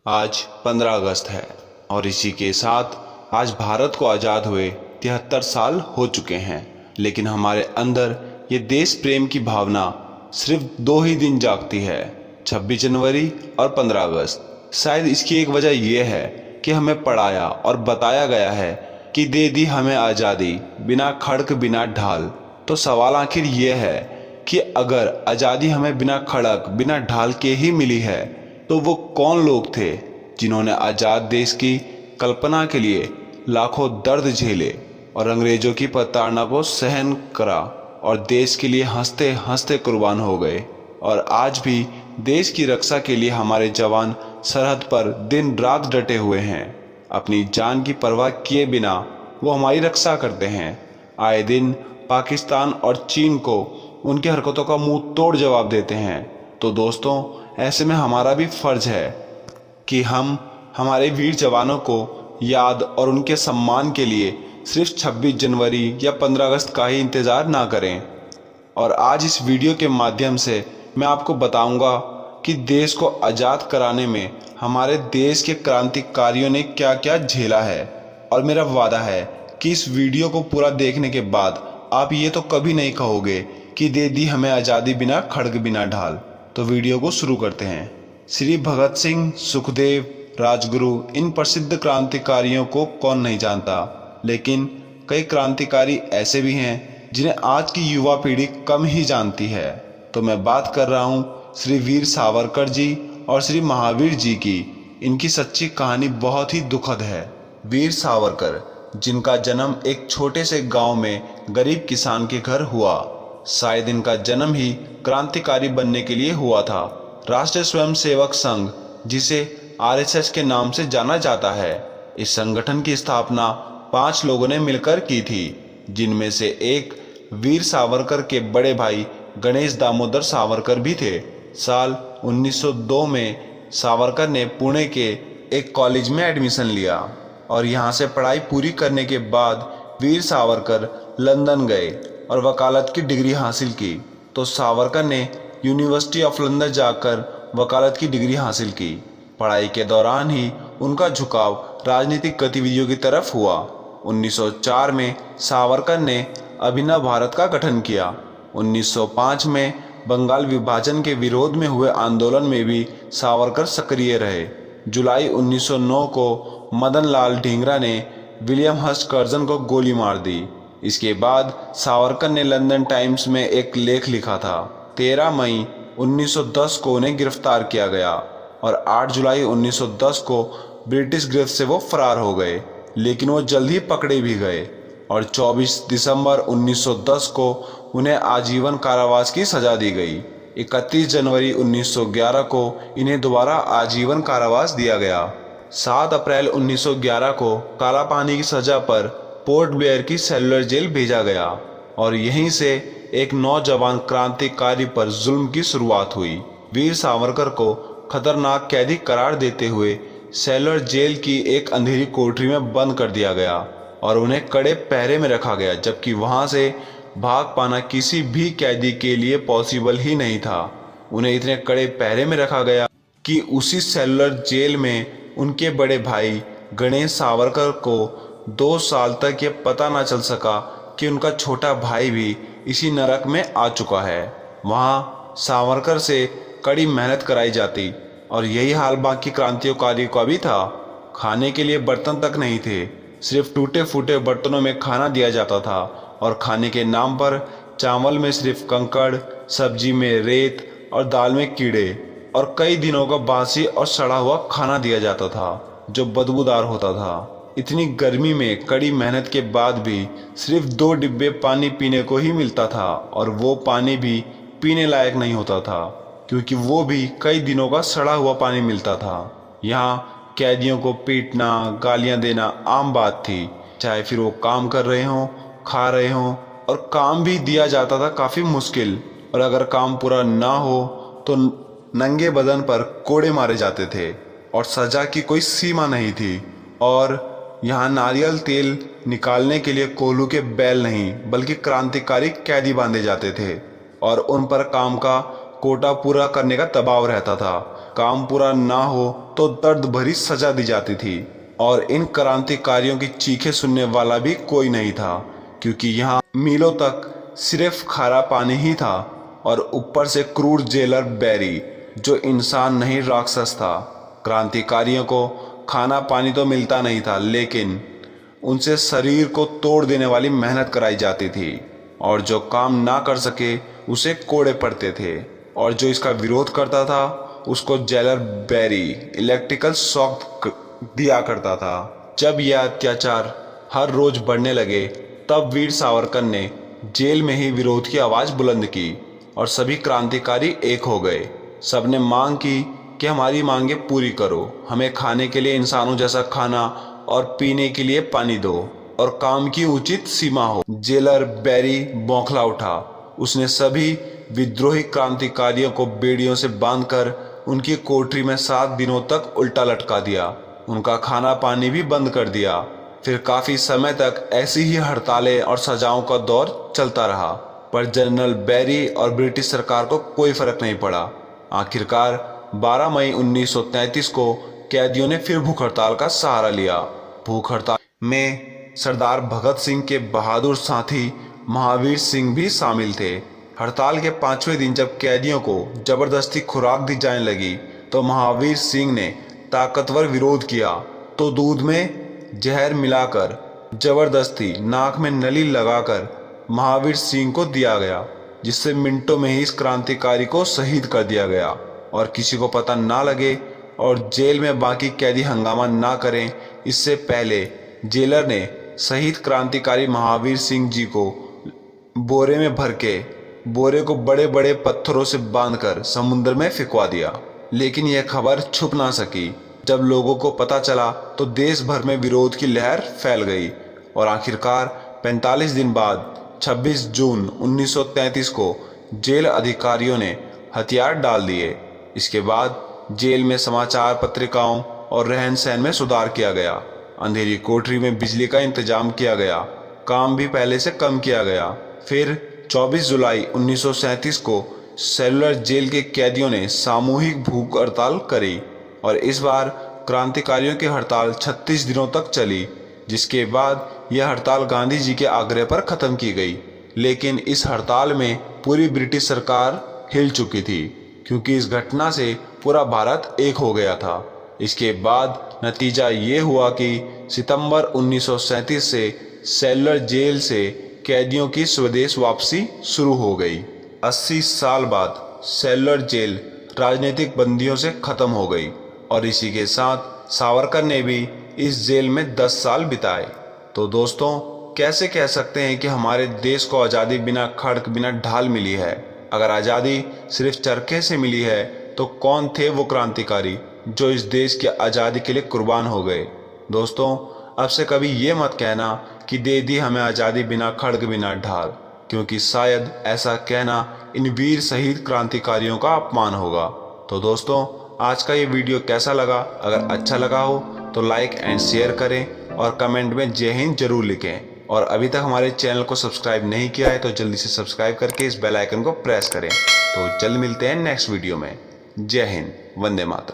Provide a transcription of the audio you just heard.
आज 15 अगस्त है और इसी के साथ आज भारत को आज़ाद हुए 73 साल हो चुके हैं। लेकिन हमारे अंदर ये देश प्रेम की भावना सिर्फ 2 ही दिन जागती है, 26 जनवरी और 15 अगस्त। शायद इसकी एक वजह यह है कि हमें पढ़ाया और बताया गया है कि दे दी हमें आज़ादी बिना खड़क बिना ढाल। तो सवाल आखिर ये है कि अगर आज़ादी हमें बिना खड़क बिना ढाल के ही मिली है तो वो कौन लोग थे जिन्होंने आज़ाद देश की कल्पना के लिए लाखों दर्द झेले और अंग्रेजों की प्रताड़ना को सहन करा और देश के लिए हंसते हंसते कुर्बान हो गए। और आज भी देश की रक्षा के लिए हमारे जवान सरहद पर दिन रात डटे हुए हैं। अपनी जान की परवाह किए बिना वो हमारी रक्षा करते हैं। आए दिन पाकिस्तान और चीन को उनकी हरकतों का मुंह तोड़ जवाब देते हैं। तो दोस्तों, ऐसे में हमारा भी फर्ज है कि हम हमारे वीर जवानों को याद और उनके सम्मान के लिए सिर्फ 26 जनवरी या 15 अगस्त का ही इंतज़ार ना करें। और आज इस वीडियो के माध्यम से मैं आपको बताऊंगा कि देश को आज़ाद कराने में हमारे देश के क्रांतिकारियों ने क्या क्या झेला है। और मेरा वादा है कि इस वीडियो को पूरा देखने के बाद आप ये तो कभी नहीं कहोगे कि दे दी हमें आज़ादी बिना खड़ग बिना ढाल। तो वीडियो को शुरू करते हैं। श्री भगत सिंह, सुखदेव, राजगुरु, इन प्रसिद्ध क्रांतिकारियों को कौन नहीं जानता। लेकिन कई क्रांतिकारी ऐसे भी हैं जिन्हें आज की युवा पीढ़ी कम ही जानती है। तो मैं बात कर रहा हूँ श्री वीर सावरकर जी और श्री महावीर जी की। इनकी सच्ची कहानी बहुत ही दुखद है। वीर सावरकर, जिनका जन्म एक छोटे से गांव में गरीब किसान के घर हुआ। शायद इनका जन्म ही क्रांतिकारी बनने के लिए हुआ था। राष्ट्रीय स्वयंसेवक संघ, जिसे आरएसएस के नाम से जाना जाता है, इस संगठन की स्थापना 5 लोगों ने मिलकर की थी, जिनमें से एक वीर सावरकर के बड़े भाई गणेश दामोदर सावरकर भी थे। साल 1902 में सावरकर ने पुणे के एक कॉलेज में एडमिशन लिया और यहाँ से पढ़ाई पूरी करने के बाद वीर सावरकर लंदन गए और वकालत की डिग्री हासिल की। तो सावरकर ने यूनिवर्सिटी ऑफ लंदन जाकर वकालत की डिग्री हासिल की। पढ़ाई के दौरान ही उनका झुकाव राजनीतिक गतिविधियों की तरफ हुआ। 1904 में सावरकर ने अभिनव भारत का गठन किया। 1905 में बंगाल विभाजन के विरोध में हुए आंदोलन में भी सावरकर सक्रिय रहे। जुलाई 1909 को मदन लाल ढींगरा ने विलियम हस्ट कर्जन को गोली मार दी। इसके बाद सावरकर ने लंदन टाइम्स में एक लेख लिखा था। 13 मई 1910 को उन्हें गिरफ्तार किया गया और 8 जुलाई 1910 को ब्रिटिश गिरफ्त से वो फरार हो गए, लेकिन वो जल्द ही पकड़े भी गए और 24 दिसंबर 1910 को उन्हें आजीवन कारावास की सजा दी गई। 31 जनवरी 1911 को इन्हें दोबारा आजीवन कारावास दिया गया। 7 अप्रैल 1911 को काला पानी की सजा पर पोर्ट ब्लेयर की सेलुलर जेल भेजा गया और यहीं से एक नौजवान क्रांतिकारी पर जुल्म की शुरुआत हुई। वीर सावरकर को खतरनाक कैदी करार देते हुए सेलुलर जेल की एक अंधेरी कोठरी में बंद कर दिया गया और उन्हें कड़े पहरे में रखा गया, जबकि वहां से भाग पाना किसी भी कैदी के लिए पॉसिबल ही नहीं था। उन्हें इतने कड़े पहरे में रखा गया कि उसी सेलुलर जेल में उनके बड़े भाई गणेश सावरकर को 2 साल तक ये पता ना चल सका कि उनका छोटा भाई भी इसी नरक में आ चुका है। वहाँ सावरकर से कड़ी मेहनत कराई जाती और यही हाल बाकी क्रांतिकारियों का भी था। खाने के लिए बर्तन तक नहीं थे, सिर्फ टूटे फूटे बर्तनों में खाना दिया जाता था और खाने के नाम पर चावल में सिर्फ कंकड़, सब्जी में रेत और दाल में कीड़े और कई दिनों का बासी और सड़ा हुआ खाना दिया जाता था जो बदबूदार होता था। इतनी गर्मी में कड़ी मेहनत के बाद भी सिर्फ 2 डिब्बे पानी पीने को ही मिलता था और वो पानी भी पीने लायक नहीं होता था, क्योंकि वो भी कई दिनों का सड़ा हुआ पानी मिलता था। यहाँ कैदियों को पीटना, गालियाँ देना आम बात थी, चाहे फिर वो काम कर रहे हों, खा रहे हों। और काम भी दिया जाता था काफ़ी मुश्किल, और अगर काम पूरा ना हो तो नंगे बदन पर कोड़े मारे जाते थे और सज़ा की कोई सीमा नहीं थी। और यहाँ नारियल तेल निकालने के लिए कोल्हू के बैल नहीं बल्कि क्रांतिकारी कैदी बांधे जाते थे और उन पर काम का कोटा पूरा करने का दबाव रहता था। काम पूरा ना हो तो दर्द भरी सजा दी जाती थी और इन क्रांतिकारियों की चीखें सुनने वाला भी कोई नहीं था, क्योंकि यहाँ मीलों तक सिर्फ खारा पानी ही था और ऊपर से क्रूर जेलर बैरी, जो इंसान नहीं राक्षस था। क्रांतिकारियों को खाना पानी तो मिलता नहीं था, लेकिन उनसे शरीर को तोड़ देने वाली मेहनत कराई जाती थी और जो काम ना कर सके उसे कोड़े पड़ते थे और जो इसका विरोध करता था उसको जेलर बैरी इलेक्ट्रिकल शॉक दिया करता था। जब यह अत्याचार हर रोज बढ़ने लगे तब वीर सावरकर ने जेल में ही विरोध की आवाज बुलंद की और सभी क्रांतिकारी एक हो गए। सबने मांग की कि हमारी मांगे पूरी करो, हमें खाने के लिए इंसानों जैसा खाना और पीने के लिए पानी दो और काम की उचित सीमा हो। जेलर बैरी बौखला उठा। उसने सभी विद्रोही क्रांतिकारियों को बेड़ियों से बांधकर उनकी कोठरी में 7 दिनों तक उल्टा लटका दिया। उनका खाना पानी भी बंद कर दिया। फिर काफी समय तक ऐसी ही हड़तालें और सजाओं का दौर चलता रहा, पर जनरल बैरी और ब्रिटिश सरकार को कोई फर्क नहीं पड़ा। आखिरकार 12 मई 1933 को कैदियों ने फिर भूख हड़ताल का सहारा लिया। भूख हड़ताल में सरदार भगत सिंह के बहादुर साथी महावीर सिंह भी शामिल थे। हड़ताल के 5वें दिन जब कैदियों को जबरदस्ती खुराक दी जाने लगी तो महावीर सिंह ने ताकतवर विरोध किया तो दूध में जहर मिलाकर जबरदस्ती नाक में नली लगाकर महावीर सिंह को दिया गया, जिससे मिनटों में ही इस क्रांतिकारी को शहीद कर दिया गया और किसी को पता ना लगे और जेल में बाकी कैदी हंगामा ना करें, इससे पहले जेलर ने शहीद क्रांतिकारी महावीर सिंह जी को बोरे में भर के बोरे को बड़े बड़े पत्थरों से बांधकर समुद्र में फिकवा दिया। लेकिन यह खबर छुप ना सकी। जब लोगों को पता चला तो देश भर में विरोध की लहर फैल गई और आखिरकार 45 दिन बाद 26 जून 1933 को जेल अधिकारियों ने हथियार डाल दिए। इसके बाद जेल में समाचार पत्रिकाओं और रहन सहन में सुधार किया गया। अंधेरी कोठरी में बिजली का इंतजाम किया गया। काम भी पहले से कम किया गया। फिर 24 जुलाई 1937 को सेलुलर जेल के कैदियों ने सामूहिक भूख हड़ताल करी और इस बार क्रांतिकारियों की हड़ताल 36 दिनों तक चली, जिसके बाद यह हड़ताल गांधी जी के आग्रह पर खत्म की गई। लेकिन इस हड़ताल में पूरी ब्रिटिश सरकार हिल चुकी थी, क्योंकि इस घटना से पूरा भारत एक हो गया था। इसके बाद नतीजा ये हुआ कि सितंबर 1937 से सेलुलर जेल से कैदियों की स्वदेश वापसी शुरू हो गई। 80 साल बाद सेलुलर जेल राजनीतिक बंदियों से खत्म हो गई और इसी के साथ सावरकर ने भी इस जेल में 10 साल बिताए। तो दोस्तों, कैसे कह सकते हैं कि हमारे देश को आज़ादी बिना खड़क बिना ढाल मिली है? अगर आज़ादी सिर्फ चरखे से मिली है तो कौन थे वो क्रांतिकारी जो इस देश की आज़ादी के लिए कुर्बान हो गए? दोस्तों, अब से कभी ये मत कहना कि दे दी हमें आज़ादी बिना खड़ग बिना ढाल, क्योंकि शायद ऐसा कहना इन वीर शहीद क्रांतिकारियों का अपमान होगा। तो दोस्तों, आज का ये वीडियो कैसा लगा? अगर अच्छा लगा हो तो लाइक एंड शेयर करें और कमेंट में जय हिंद जरूर लिखें। और अभी तक हमारे चैनल को सब्सक्राइब नहीं किया है तो जल्दी से सब्सक्राइब करके इस बेल आइकन को प्रेस करें। तो जल्द मिलते हैं नेक्स्ट वीडियो में। जय हिंद, वंदे मातरम।